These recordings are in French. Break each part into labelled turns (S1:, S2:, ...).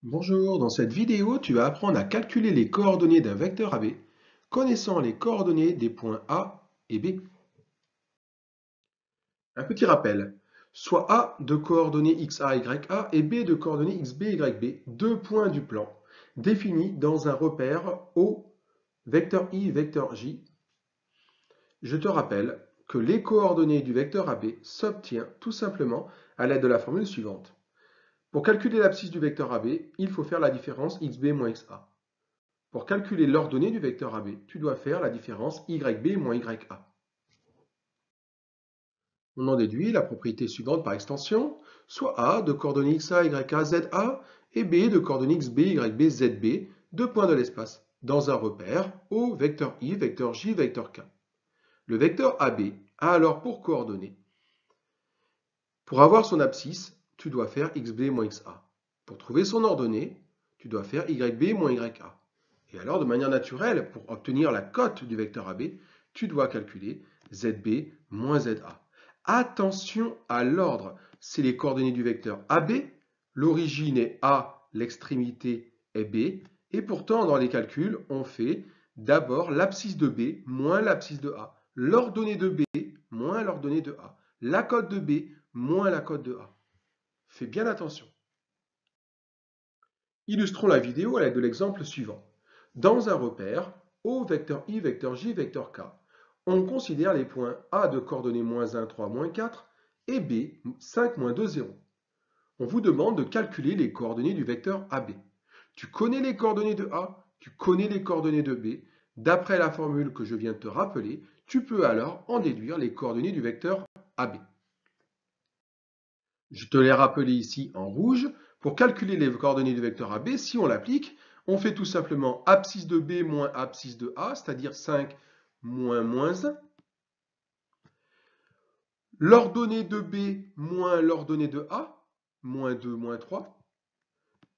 S1: Bonjour, dans cette vidéo, tu vas apprendre à calculer les coordonnées d'un vecteur AB, connaissant les coordonnées des points A et B. Un petit rappel, soit A de coordonnées XA, YA et B de coordonnées XB, YB, deux points du plan, définis dans un repère O, vecteur I, vecteur J. Je te rappelle que les coordonnées du vecteur AB s'obtiennent tout simplement à l'aide de la formule suivante. Pour calculer l'abscisse du vecteur AB, il faut faire la différence XB moins XA. Pour calculer l'ordonnée du vecteur AB, tu dois faire la différence YB moins YA. On en déduit la propriété suivante par extension, soit A de coordonnées XA, YA, ZA et B de coordonnées XB, YB, ZB, deux points de l'espace, dans un repère O, vecteur I, vecteur J, vecteur K. Le vecteur AB a alors pour coordonnées. Pour avoir son abscisse, tu dois faire XB moins XA. Pour trouver son ordonnée, tu dois faire YB moins YA. Et alors, de manière naturelle, pour obtenir la cote du vecteur AB, tu dois calculer ZB moins ZA. Attention à l'ordre, c'est les coordonnées du vecteur AB, l'origine est A, l'extrémité est B, et pourtant dans les calculs, on fait d'abord l'abscisse de B moins l'abscisse de A, l'ordonnée de B moins l'ordonnée de A, la cote de B moins la cote de A. Fais bien attention. Illustrons la vidéo à l'aide de l'exemple suivant. Dans un repère, O, vecteur I, vecteur J, vecteur K, on considère les points A de coordonnées moins 1, 3, moins 4 et B, 5, moins 2, 0. On vous demande de calculer les coordonnées du vecteur AB. Tu connais les coordonnées de A, tu connais les coordonnées de B. D'après la formule que je viens de te rappeler, tu peux alors en déduire les coordonnées du vecteur AB. Je te l'ai rappelé ici en rouge. Pour calculer les coordonnées du vecteur AB, si on l'applique, on fait tout simplement abscisse de B moins abscisse de A, c'est-à-dire 5 moins moins 1. L'ordonnée de B moins l'ordonnée de A, moins 2, moins 3.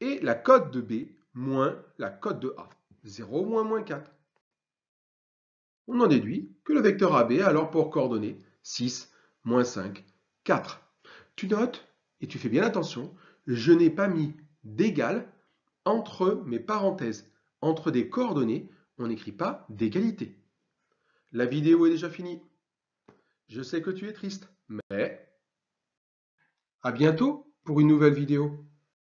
S1: Et la cote de B moins la cote de A, 0, moins, moins 4. On en déduit que le vecteur AB a alors pour coordonnées 6, moins 5, 4. Tu notes, et tu fais bien attention, je n'ai pas mis d'égal entre mes parenthèses. Entre des coordonnées, on n'écrit pas d'égalité. La vidéo est déjà finie. Je sais que tu es triste, mais à bientôt pour une nouvelle vidéo.